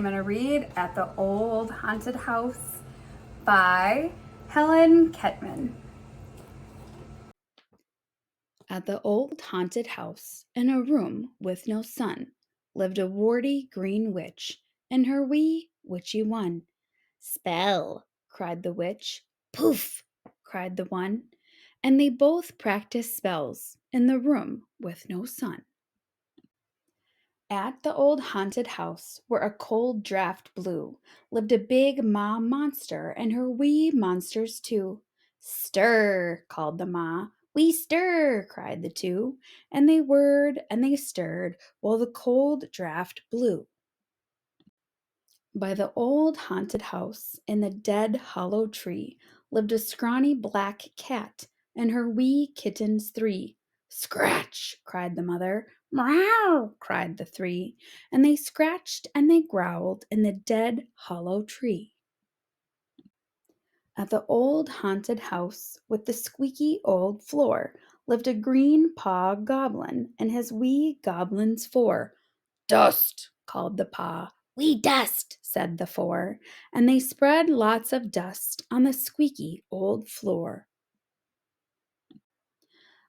I'm going to read At the Old Haunted House by Helen Ketteman. At the old haunted house, in a room with no sun, lived a warty green witch and her wee witchy one. Spell, cried the witch. Poof, cried the one. And they both practiced spells in the room with no sun. At the old haunted house, where a cold draught blew, lived a big ma monster and her wee monsters too. Stir, called the ma. We stir, cried the two, and they whirred and they stirred while the cold draught blew. By the old haunted house, in the dead hollow tree, lived a scrawny black cat and her wee kittens three. Scratch, cried the mother. Meow, cried the three, and they scratched and they growled in the dead hollow tree. At the old haunted house with the squeaky old floor lived a green paw goblin and his wee goblins four. Dust, called the paw. We dust, said the four, and they spread lots of dust on the squeaky old floor.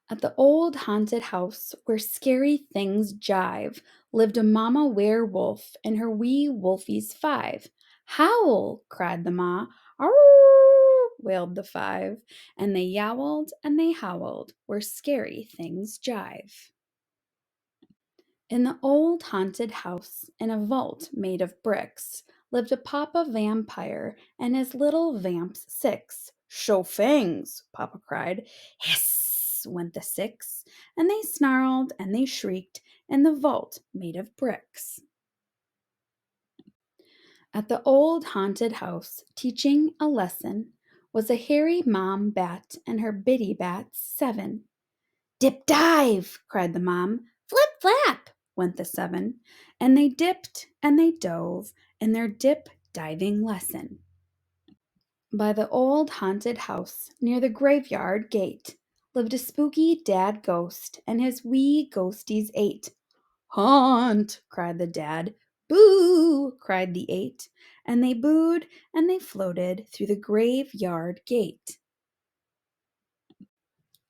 At the old haunted house where scary things jive lived a mama werewolf and her wee wolfies five. Howl, cried the ma. Arr, wailed the five, and they yowled and they howled where scary things jive. In the old haunted house, in a vault made of bricks, lived a papa vampire and his little vamps six. Show fangs, papa cried. Hiss, went the six, and they snarled and they shrieked in the vault made of bricks. At the old haunted house, teaching a lesson, was a hairy mom bat and her bitty bats seven. Dip dive, cried the mom. Flip flap, went the seven, and they dipped and they dove in their dip diving lesson. By the old haunted house near the graveyard gate lived a spooky dad ghost and his wee ghosties eight. Haunt, cried the dad. Boo, cried the eight, and they booed and they floated through the graveyard gate.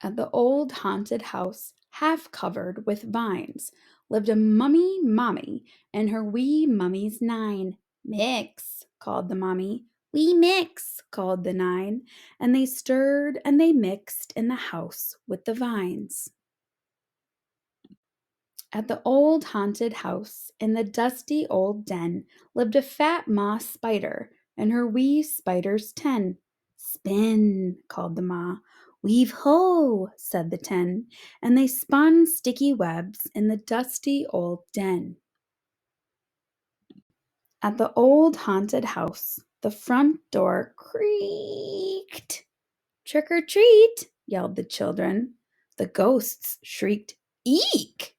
At the old haunted house, half covered with vines, lived a mummy mommy and her wee mummies nine. Mix, called the mummy. We mix, called the nine, and they stirred and they mixed in the house with the vines. At the old haunted house, in the dusty old den, lived a fat ma spider and her wee spiders 10. Spin, called the ma. Weave ho, said the 10, and they spun sticky webs in the dusty old den. At the old haunted house, the front door creaked. Trick or treat, yelled the children. The ghosts shrieked, Eek!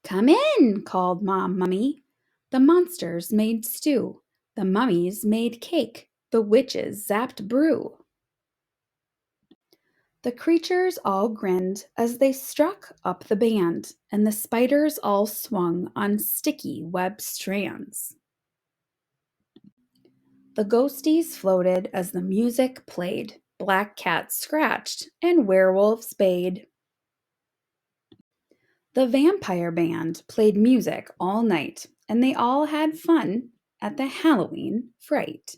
Come in, called Mom Mummy. The monsters made stew. The mummies made cake. The witches zapped brew. The creatures all grinned as they struck up the band, and the spiders all swung on sticky web strands. The ghosties floated as the music played. Black cats scratched and werewolves bayed. The vampire band played music all night, and they all had fun at the Halloween fright.